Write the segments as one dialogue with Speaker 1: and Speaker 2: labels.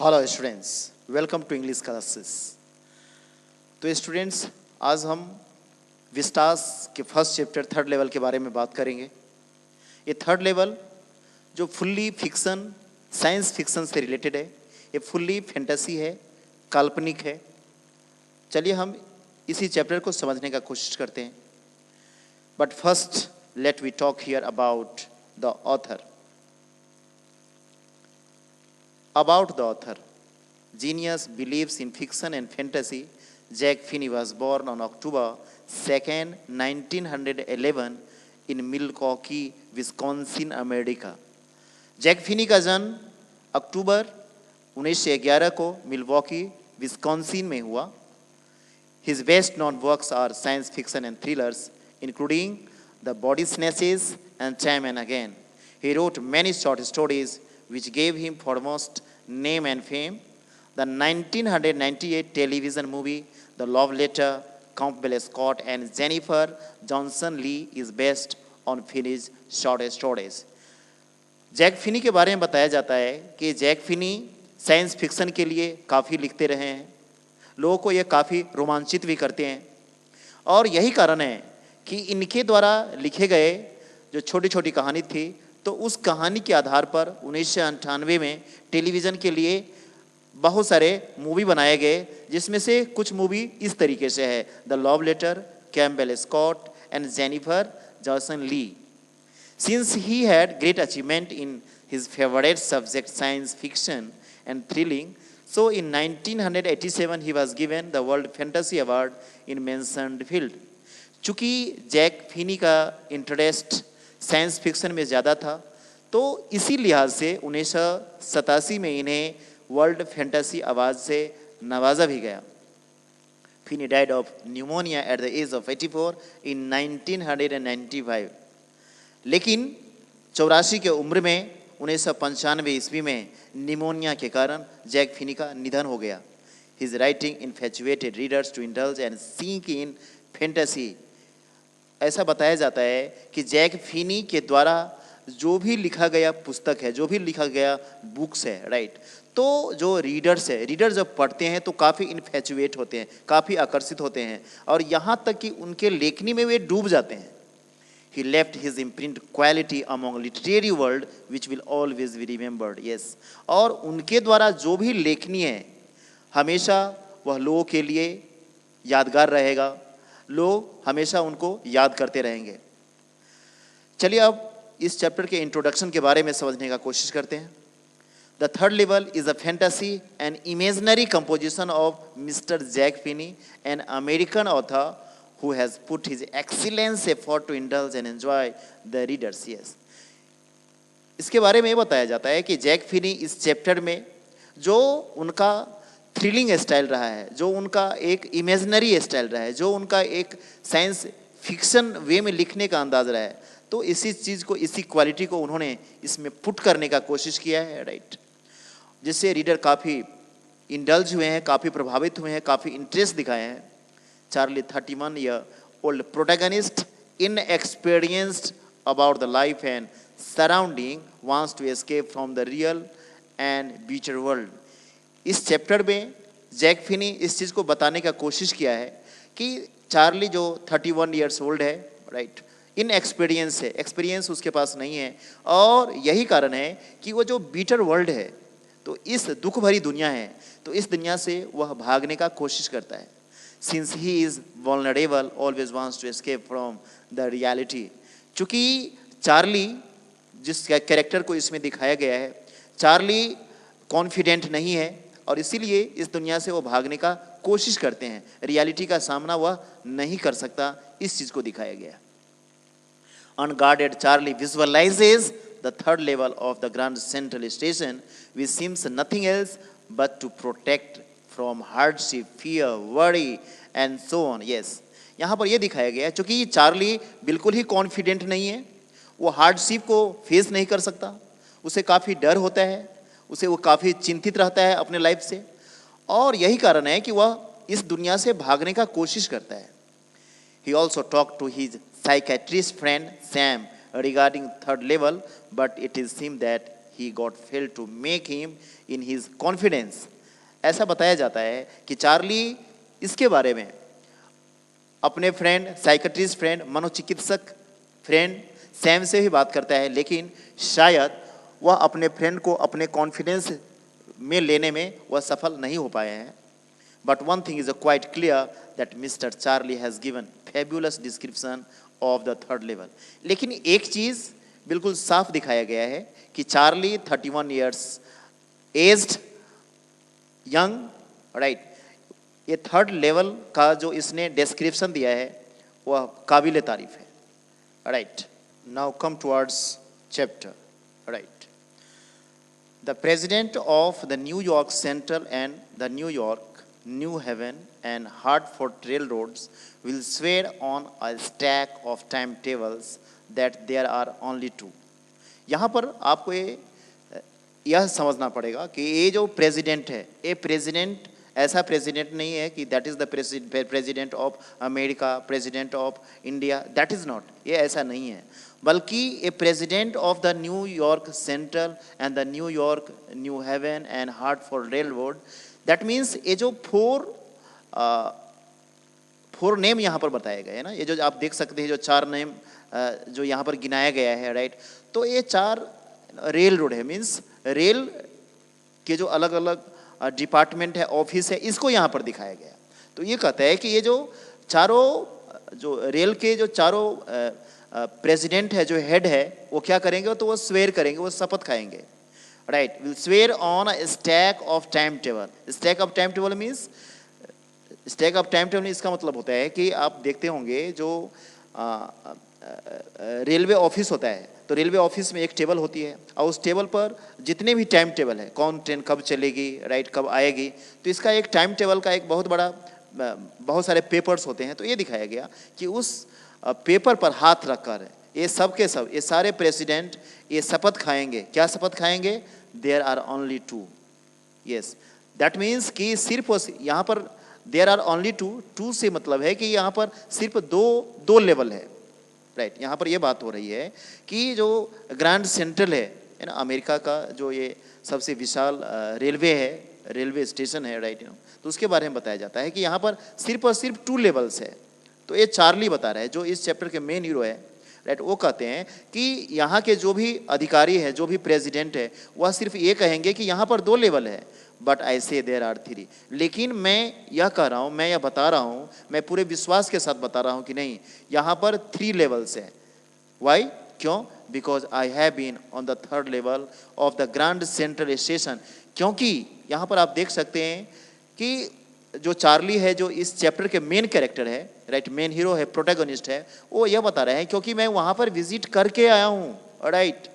Speaker 1: Hello students, welcome to English classes. तो students, आज हम विस्टास के फर्स्ट चैप्टर थर्ड लेवल के बारे में बात करेंगे। ये थर्ड लेवल जो फुल्ली फिक्शन, साइंस फिक्शन से रिलेटेड है, ये फुल्ली फैंटेसी है, काल्पनिक है। चलिए हम इसी चैप्टर को समझने का कोशिश करते हैं। But first let we talk here about the author. About the author. Genius believes in fiction and fantasy. Jack Finney was born on October 2nd, 1911 in Milwaukee, Wisconsin, America. Jack Finney का जन्म अक्टूबर 1911 को Milwaukee, Wisconsin में हुआ। His best known works are science fiction and thrillers, including The Body Snatchers and Time and Again. He wrote many short stories which gave him foremost name and fame. The 1998 television movie The Love Letter, Campbell Scott and Jennifer Johnson Lee is based on Finney's short stories. Jack Finney के बारे में बताया जाता है कि Jack Finney science fiction के लिए काफ़ी लिखते रहे हैं। लोगों को ये काफ़ी रोमांचित भी करते हैं और यही कारण है कि इनके द्वारा लिखे गए जो छोटी छोटी कहानी थी, तो उस कहानी के आधार पर 1998 में टेलीविज़न के लिए बहुत सारे मूवी बनाए गए, जिसमें से कुछ मूवी इस तरीके से है: the love letter, Campbell Scott and Jennifer Johnson Lee. Since he had great achievement in his favourite subject science fiction and thrilling, so in 1987 he was given the World Fantasy Award in mentioned field. चूँकि Jack Finney का interest science fiction में ज़्यादा था, तो इसी लिहाज से 1987 में इन्हें वर्ल्ड फैंटेसी अवार्ड से नवाजा भी गया। Finney died of pneumonia at the age of 84 in 1995। लेकिन 84 की उम्र में 1995 ईस्वी में निमोनिया के कारण जैक फिनी का निधन हो गया। His writing infatuated readers to indulge and seek in fantasy. ऐसा बताया जाता है कि जैक फिनी के द्वारा जो भी लिखा गया पुस्तक है, जो भी लिखा गया बुक्स है, राइट, तो जो रीडर्स है, रीडर जब पढ़ते हैं तो काफ़ी इन्फैचुएट होते हैं, काफ़ी आकर्षित होते हैं और यहाँ तक कि उनके लेखनी में वे डूब जाते हैं। He left his imprint quality among literary world which will always be remembered. Yes, और उनके द्वारा जो भी लेखनी है हमेशा वह लोगों के लिए यादगार रहेगा, लोग हमेशा उनको याद करते रहेंगे। चलिए अब इस चैप्टर के इंट्रोडक्शन के बारे में समझने का कोशिश करते हैं। The third level is a fantasy and imaginary composition of mister Jack Finney, an American author who has put his excellent effort to indulge and enjoy the readers. Yes, इसके बारे में ये बताया जाता है कि जैक फिनी इस chapter में जो उनका थ्रिलिंग स्टाइल रहा है, जो उनका एक इमेजिनरी स्टाइल रहा है, जो उनका एक साइंस फिक्शन वे में लिखने का अंदाज रहा है, तो इसी चीज़ को, इसी क्वालिटी को उन्होंने इसमें पुट करने का कोशिश किया है, राइट, जिससे रीडर काफ़ी इंडल्ज हुए हैं, काफ़ी प्रभावित हुए हैं, काफ़ी इंटरेस्ट दिखाए हैं। Charlie, 31-year-old protagonist, inexperienced about the life and surrounding, wants to escape from the real and bitter world. इस चैप्टर में जैक फिनी इस चीज़ को बताने का कोशिश किया है कि चार्ली जो 31 years old है, राइट, इनएक्सपीरियंस है, एक्सपीरियंस उसके पास नहीं है और यही कारण है कि वो जो बीटर वर्ल्ड है, तो इस दुख भरी दुनिया है, तो इस दुनिया से वह भागने का कोशिश करता है। Since he is vulnerable, always wants to escape from the reality. चूँकि चार्ली, जिस कैरेक्टर को इसमें दिखाया गया है, चार्ली कॉन्फिडेंट नहीं है और इसीलिए इस दुनिया से वो भागने का कोशिश करते हैं। रियलिटी का सामना वह नहीं कर सकता, इस चीज़ को दिखाया गया। Unguarded Charlie visualizes the third level of the Grand Central Station, which seems nothing else but to protect from hardship, fear, worry and so on. Yes, यहाँ पर ये दिखाया गया है, चूँकि चार्ली बिल्कुल ही कॉन्फिडेंट नहीं है, वो हार्डशिप को फेस नहीं कर सकता, उसे काफ़ी डर होता है, उसे वो काफ़ी चिंतित रहता है अपने लाइफ से और यही कारण है कि वह इस दुनिया से भागने का कोशिश करता है। He also talked to his psychiatrist friend Sam regarding third level, but it is seemed that he got failed to make him in his confidence. ऐसा बताया जाता है कि चार्ली इसके बारे में अपने फ्रेंड, साइकेट्रिस्ट फ्रेंड, मनोचिकित्सक फ्रेंड सैम से ही बात करता है, लेकिन शायद वह अपने फ्रेंड को अपने कॉन्फिडेंस में लेने में वह सफल नहीं हो पाए हैं. But one thing is quite clear that Mr. Charlie has given fabulous description of the third level. लेकिन एक चीज बिल्कुल साफ दिखाया गया है कि Charlie 31 years aged young, right? ये थर्ड लेवल का जो इसने डिस्क्रिप्शन दिया है वह काबिल तारीफ है. Right, now come towards chapter. Right, the president of the New York central and the New York New Haven and Hartford railroads will swear on a stack of timetables that there are only two. यहाँ पर आपको यह समझना पड़ेगा कि ये जो president है, ये प्रेसिडेंट ऐसा प्रेसिडेंट नहीं है कि that is the president of America, president of India, that is not. ये ऐसा नहीं है, बल्कि ये president of the New York central and the New York new heaven and Hartford railroad. That means ये जो फोर नेम यहाँ पर बताए गए हैं ना, ये जो आप देख सकते हैं, जो चार नेम जो यहाँ पर गिनाया गया है. राइट, तो ये चार रेल रोड है, मीन्स रेल के जो अलग अलग डिपार्टमेंट है, ऑफिस है, इसको यहाँ पर दिखाया गया. तो ये कहता है कि ये जो चारों जो रेल के जो चारों प्रेसिडेंट है, जो हेड है, वो क्या करेंगे, तो वो स्वेर करेंगे, वो शपथ खाएंगे. Right, will swear on a stack of timetable. Stack of timetable means, stack of timetable इसका मतलब होता है कि आप देखते होंगे जो रेलवे ऑफिस होता है, तो रेलवे ऑफिस में एक टेबल होती है और उस टेबल पर जितने भी टाइम टेबल है, कौन ट्रेन कब चलेगी, राइट, कब आएगी, तो इसका एक टाइम टेबल का एक बहुत बड़ा, बहुत सारे पेपर्स होते हैं. तो ये दिखाया गया कि उस पेपर पर हाथ रखकर ये सब के सब, ये सारे प्रेसिडेंट ये शपथ खाएंगे. क्या शपथ खाएंगे? There are only two. Yes, that means कि सिर्फ यहाँ पर there are only two, two से मतलब है कि यहाँ पर सिर्फ दो लेवल है. राइट, यहाँ पर ये बात हो रही है कि जो ग्रैंड सेंट्रल है ना, अमेरिका का जो ये सबसे विशाल रेलवे है, रेलवे स्टेशन है, राइट, तो उसके बारे में बताया जाता है कि यहाँ पर सिर्फ और सिर्फ टू लेवल्स है. तो ये चार्ली बता रहा है, जो इस चैप्टर के मेन हीरो है. राइट, वो कहते हैं कि यहाँ के जो भी अधिकारी है, जो भी प्रेसिडेंट है, वह सिर्फ ये कहेंगे कि यहाँ पर 2 लेवल है, बट आई से देयर आर 3. लेकिन मैं यह कह रहा हूँ, मैं यह बता रहा हूँ, मैं पूरे विश्वास के साथ बता रहा हूँ कि नहीं, यहाँ पर 3 लेवल्स है. वाई? क्यों? Because I have been on the 3rd level of the grand central station. क्योंकि यहाँ पर आप देख सकते हैं कि जो चार्ली है, जो इस चैप्टर के मेन कैरेक्टर है, राइट, मेन हीरो है, प्रोटैगनिस्ट है, वो यह बता रहे हैं क्योंकि मैं वहां पर विजिट करके आया हूँ. Right,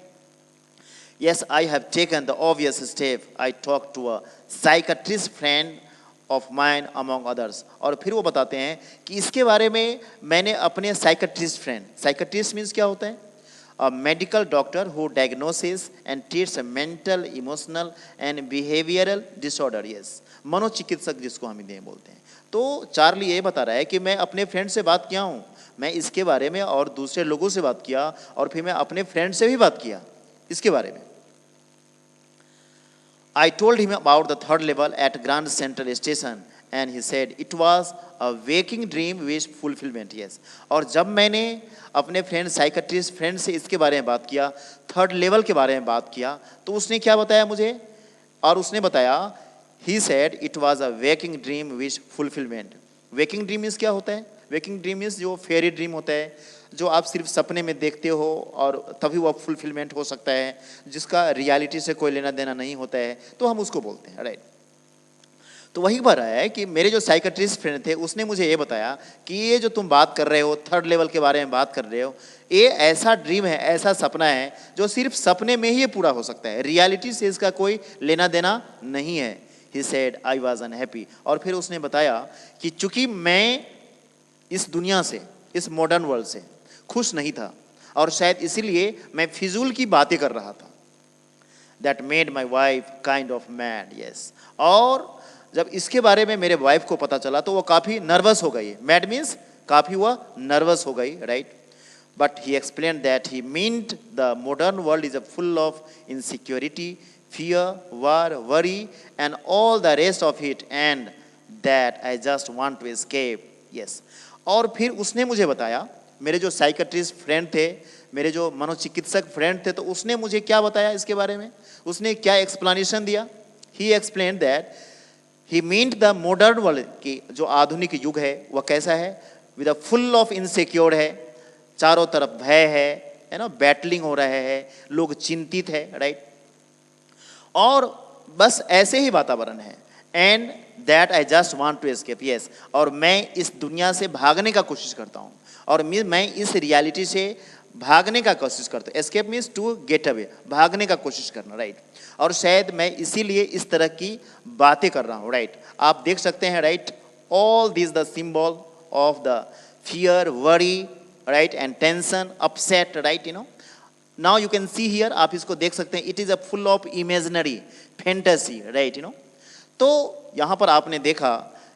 Speaker 1: yes, I have taken the obvious step. I talk to a psychiatrist friend of mine among others. और फिर वो बताते हैं कि इसके बारे में मैंने अपने साइकेट्रिस्ट फ्रेंड, साइकेट्रिस्ट मीन्स क्या होता है? A medical doctor who diagnoses and treats a mental, emotional and behavioral disorder. Yes, मनोचिकित्सक जिसको हम हिंदी में बोलते हैं. तो चार्ली ये बता रहा है कि मैं अपने फ्रेंड से बात किया हूँ, मैं इसके बारे में और दूसरे लोगों से बात किया, और फिर मैं अपने फ्रेंड से भी बात किया इसके बारे में. I told him about the 3rd level at Grand Central Station and he said it was a waking dream with fulfillment. Yes, और जब मैंने अपने फ्रेंड, साइकेट्रिस्ट फ्रेंड से इसके बारे में बात किया, 3rd लेवल के बारे में बात किया, तो उसने क्या बताया मुझे? और उसने बताया, he said it was a waking dream with fulfillment. waking dream means क्या होता है? waking dream मीन्स जो फेरी ड्रीम होता है, जो आप सिर्फ सपने में देखते हो और तभी वह फुलफिलमेंट हो सकता है, जिसका रियलिटी से कोई लेना देना नहीं होता है, तो हम उसको बोलते हैं. राइट, तो वही बात है कि मेरे जो साइकेट्रिस्ट फ्रेंड थे, उसने मुझे ये बताया कि ये जो तुम बात कर रहे हो, 3rd लेवल के बारे में बात कर रहे हो, ये ऐसा ड्रीम है, ऐसा सपना है जो सिर्फ सपने में ही पूरा हो सकता है, रियलिटी से इसका कोई लेना देना नहीं है. He said I was unhappy. और फिर उसने बताया कि चूंकि मैं इस दुनिया से, इस मॉडर्न वर्ल्ड से खुश नहीं था, और शायद इसीलिए मैं फिजूल की बातें कर रहा था. That made my wife kind of mad. Yes, और जब इसके बारे में मेरे वाइफ को पता चला तो वो काफ़ी नर्वस हो गई. मैड मीन्स काफ़ी वह नर्वस हो गई. Right, but he explained that he meant the modern world is full of insecurity, fear, war, worry, and all the rest of it, and that I just want to escape. Yes. और फिर उसने मुझे बताया, मेरे जो psychiatrist friend थे, मेरे जो मनोचिकित्सक फ्रेंड थे, तो उसने मुझे क्या बताया इसके बारे में, उसने क्या एक्सप्लेनेशन दिया. He explain that he meant the modern world की जो आधुनिक युग है वह कैसा है, with a full of insecure है, चारों तरफ भय है ना, बैटलिंग हो रहा है, लोग चिंतित है, राइट, और बस ऐसे ही वातावरण है. And that I just want to escape. Yes, और मैं इस दुनिया से भागने का कोशिश करता हूँ, और मैं इस रियलिटी से भागने का कोशिश करता हूँ. Escape means to get away, भागने का कोशिश करना, राइट. और शायद मैं इसीलिए इस तरह की बातें कर रहा हूँ, राइट. आप देख सकते हैं, right, all this the symbol of the fear, worry, right, and tension, upset, right, you no. Now you can see here, आप इसको देख सकते हैं, it is a full of imaginary fantasy, right, you no. तो यहाँ पर आपने देखा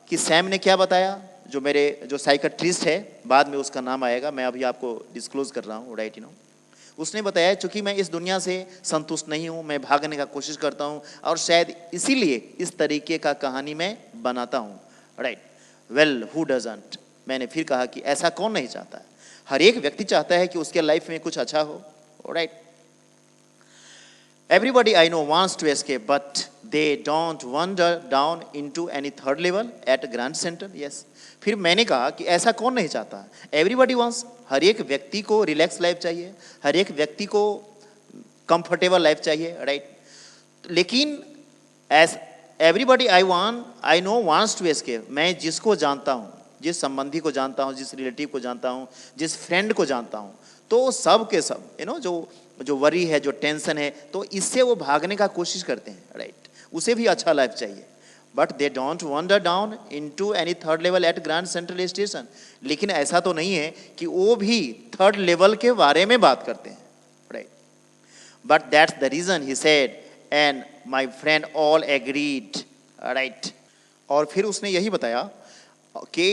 Speaker 1: कि सैम ने क्या बताया, जो मेरे जो साइकेट्रिस्ट है, बाद में उसका नाम आएगा, मैं अभी आपको डिस्क्लोज कर रहा हूँ, राइट, यू नो. उसने बताया चूंकि मैं इस दुनिया से संतुष्ट नहीं हूँ, मैं भागने का कोशिश करता हूँ, और शायद इसीलिए इस तरीके का कहानी मैं बनाता हूँ, राइट. Well, who doesn't. मैंने फिर कहा कि ऐसा कौन नहीं चाहता है, हर एक व्यक्ति चाहता है कि उसके लाइफ में कुछ अच्छा हो, right. Everybody I know wants to escape, but they don't wander down into any third level at Grand Center. Yes. फिर मैंने कहा कि ऐसा कौन नहीं चाहता. Everybody wants, हर एक व्यक्ति को रिलैक्स लाइफ चाहिए, हर एक व्यक्ति को कंफर्टेबल लाइफ चाहिए, राइट. लेकिन as everybody I know wants to escape, मैं जिसको जानता हूँ, जिस संबंधी को जानता हूँ, जिस रिलेटिव को जानता हूँ, जिस फ्रेंड को जानता हूँ, तो सब के सब, यू नो, जो वरी है, जो टेंशन है, तो इससे वो भागने का कोशिश करते हैं, राइट. उसे भी अच्छा लाइफ चाहिए, but they don't wonder down into any third level at grand central station. लेकिन ऐसा तो नहीं है कि वो भी थर्ड लेवल के बारे में बात करते हैं, right. But that's the reason he said, and my friend all agreed, right. और फिर उसने यही बताया कि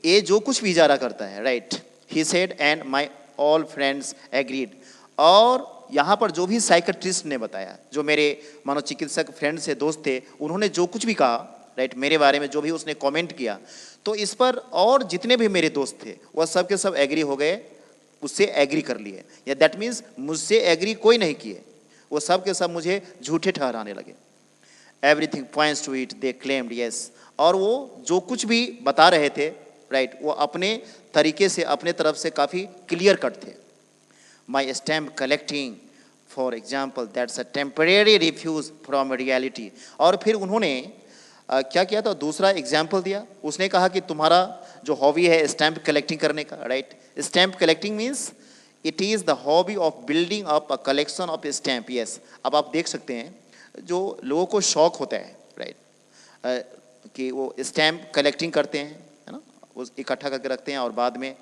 Speaker 1: ये जो कुछ भी इजारा करता है, right, he said and my all friends agreed. और यहाँ पर जो भी साइकेट्रिस्ट ने बताया, जो मेरे मनोचिकित्सक फ्रेंड से दोस्त थे, उन्होंने जो कुछ भी कहा, राइट, मेरे बारे में जो भी उसने कमेंट किया, तो इस पर और जितने भी मेरे दोस्त थे वह सब के सब एग्री हो गए, उससे एग्री कर लिए. या दैट मीन्स मुझसे एग्री कोई नहीं किए, वो सब के सब मुझे झूठे ठहराने लगे. Everything points to it, they claimed. Yes. और वो जो कुछ भी बता रहे थे, राइट, वो अपने तरीके से, अपने तरफ से काफ़ी क्लियर कट थे. My stamp collecting, for example, that's a temporary refuge from reality. और फिर उन्होंने क्या किया था, दूसरा एग्जाम्पल दिया. उसने कहा कि तुम्हारा जो हॉबी है स्टैम्प कलेक्टिंग करने का, right. Stamp collecting means it is the hobby of building up a collection of stamp. Yes. अब आप देख सकते हैं, जो लोगों को शौक होता है, राइट, कि वो स्टैम्प कलेक्टिंग करते हैं, है ना, वो इकट्ठा करके रखते हैं और बाद में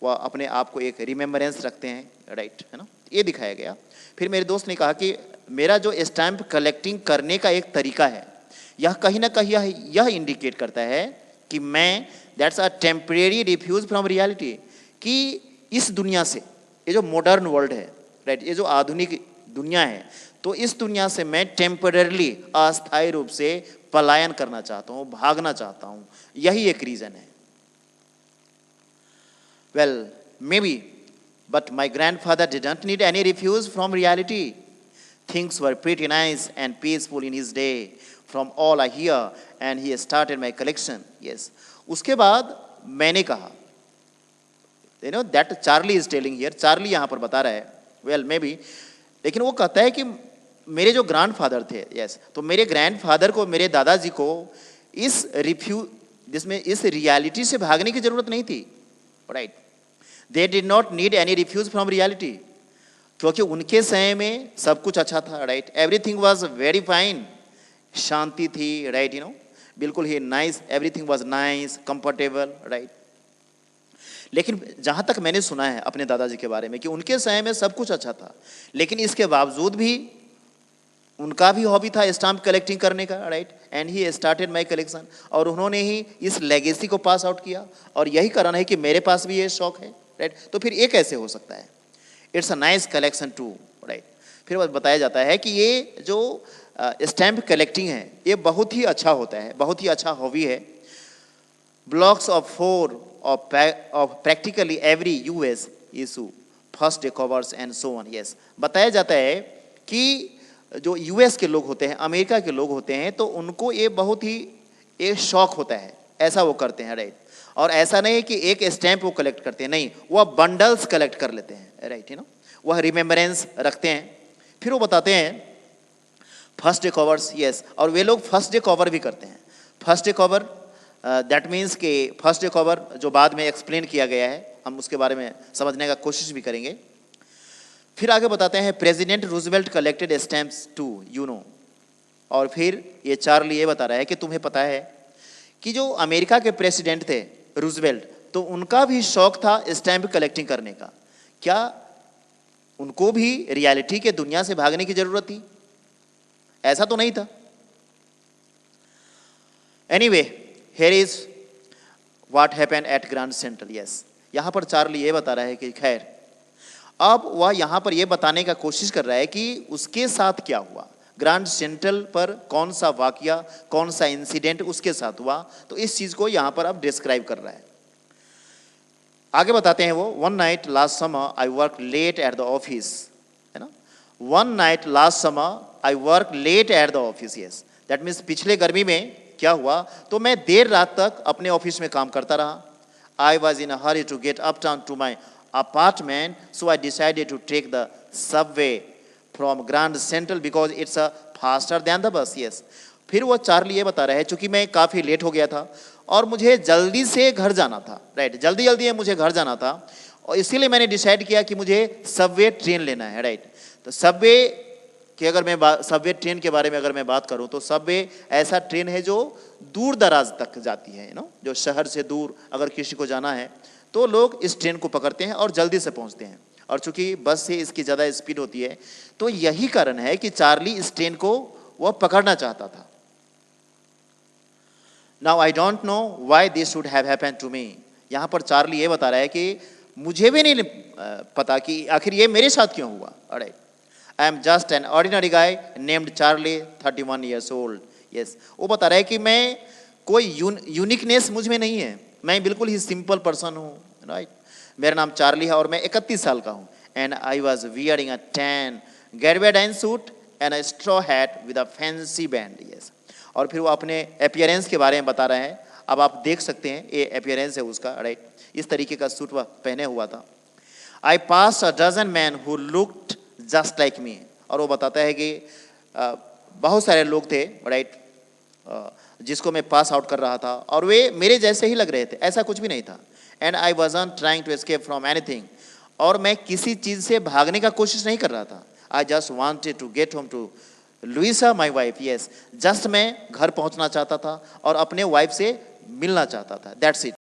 Speaker 1: वह अपने आप को एक रिमेम्बरेंस रखते हैं, राइट, है ना. ये दिखाया गया. फिर मेरे दोस्त ने कहा कि मेरा जो स्टैम्प कलेक्टिंग करने का एक तरीका है, यह कहीं ना कहीं यह इंडिकेट करता है कि मैं, that's a temporary refuse from reality, कि इस दुनिया से, ये जो मॉडर्न वर्ल्ड है, राइट, ये जो आधुनिक दुनिया है, तो इस दुनिया से मैं टेम्पररली, अस्थायी रूप से पलायन करना चाहता हूँ, भागना चाहता हूँ. यही एक रीज़न है. Well, maybe, but my grandfather didn't need any refuge from reality. Things were pretty nice and peaceful in his day, from all I hear, and he started my collection. Yes. उसके बाद मैंने कहा, you know, that Charlie is telling here, Charlie यहाँ पर बता रहा है, well, maybe, लेकिन वो कहता है कि मेरे जो ग्रैंडफादर थे, yes, तो मेरे ग्रैंडफादर को, मेरे दादाजी को इस जिसमें इस रियलिटी से भागने की जरूरत नहीं थी, right. They did not need any refuge from reality, क्योंकि उनके समय में सब कुछ अच्छा था, right. Everything was very fine, शांति थी, राइट, यू नो, बिल्कुल ही nice, everything was nice, comfortable, right. लेकिन जहाँ तक मैंने सुना है अपने दादाजी के बारे में कि उनके समय में सब कुछ अच्छा था, लेकिन इसके बावजूद भी उनका भी हॉबी था स्टाम्प कलेक्टिंग करने का, right. And he started my collection, और उन्होंने ही इस लेगेसी को पास आउट किया, और यही कारण है कि मेरे पास भी ये शौक है, राइट। तो फिर ये कैसे हो सकता है? It's a nice collection too, right. फिर बताया जाता है कि ये जो स्टैम्प कलेक्टिंग है ये बहुत ही अच्छा होता है, बहुत ही अच्छा हॉबी है। Blocks of 4 of practically every US issue first day covers and so on. Yes, बताया जाता है कि जो यूएस के लोग होते हैं, अमेरिका के लोग होते हैं, तो उनको ये बहुत ही एक शौक होता है, ऐसा वो करते हैं, राइट। और ऐसा नहीं है कि एक स्टैम्प वो कलेक्ट करते हैं, नहीं, वह बंडल्स कलेक्ट कर लेते हैं, राइट, यू नो, वह रिमेम्बरेंस रखते हैं। फिर वो बताते हैं फर्स्ट डे कवर्स, यस, और वे लोग फर्स्ट डे कवर भी करते हैं। First day cover that means कि फर्स्ट डे कवर जो बाद में एक्सप्लेन किया गया है, हम उसके बारे में समझने का कोशिश भी करेंगे। फिर आगे बताते हैं president Roosevelt collected stamps too, you know. और फिर ये चार्ली ये बता रहा है कि तुम्हें पता है कि जो अमेरिका के प्रेसिडेंट थे रूजवेल्ट, तो उनका भी शौक था स्टैम्प कलेक्टिंग करने का। क्या उनको भी रियलिटी के दुनिया से भागने की जरूरत थी? ऐसा तो नहीं था। Anyway, here is what happened at grand central. Yes, यहां पर चार्ली ये बता रहा है कि खैर अब वह यहां पर यह बताने का कोशिश कर रहा है कि उसके साथ क्या हुआ, ग्रैंड सेंट्रल पर कौन सा वाकया, कौन सा इंसिडेंट उसके साथ हुआ। तो इस चीज को यहां पर अब डिस्क्राइब कर रहा है। आगे बताते हैं वो, one night last summer I work late at the office, है ना। One night last summer I work late at the office. Yes, that means पिछले गर्मी में क्या हुआ, तो मैं देर रात तक अपने ऑफिस में काम करता रहा। I was in a hurry to get uptown to my apartment, so I decided to take the subway from Grand Central because it's a faster than the bus. Yes, फिर वो Charlie ये बता रहा है, चूंकि मैं काफ़ी late हो गया था और मुझे जल्दी से घर जाना था, राइट, जल्दी जल्दी मुझे घर जाना था, और इसीलिए मैंने डिसाइड किया कि मुझे सबवे ट्रेन लेना है, राइट। तो सबवे कि अगर मैं सबवे ट्रेन के बारे में अगर मैं बात करूं, तो सबवे ऐसा ट्रेन है जो दूर दराज तक जाती है, नो, जो शहर से दूर अगर किसी को जाना है तो लोग इस ट्रेन को पकड़ते हैं और जल्दी से पहुंचते हैं। और चूंकि बस से इसकी ज़्यादा स्पीड होती है, तो यही कारण है कि चार्ली इस ट्रेन को वह पकड़ना चाहता था। Now I don't know why this should have happened to me. यहाँ पर चार्ली ये बता रहा है कि मुझे भी नहीं पता कि आखिर ये मेरे साथ क्यों हुआ। Alright, I am just an ordinary guy named Charlie, 31 years old। Yes, वो बता रहा है कि मैं कोई यूनिकनेस मुझ में नहीं है, मैं बिल्कुल ही सिंपल पर्सन हूँ, राइट। मेरा नाम चार्ली है और मैं 31 साल का हूँ। And I was wearing a tan gabardine suit and a straw hat with a fancy band. Yes, और फिर वो अपने अपीयरेंस के बारे में बता रहे हैं। अब आप देख सकते हैं ये अपीयरेंस है उसका, राइट, इस तरीके का सूट वह पहने हुआ था। I pass a dozen man who looked just like me. और वो बताता है कि बहुत सारे लोग थे, राइट, जिसको मैं पास आउट कर रहा था और वे मेरे जैसे ही लग रहे थे, ऐसा कुछ भी नहीं था। And I wasn't trying to escape from anything, और मैं किसी चीज़ से भागने का कोशिश नहीं कर रहा था। I just wanted to get home to Louisa my wife. Yes, just मैं घर पहुंचना चाहता था और अपने वाइफ से मिलना चाहता था, दैट्स इट।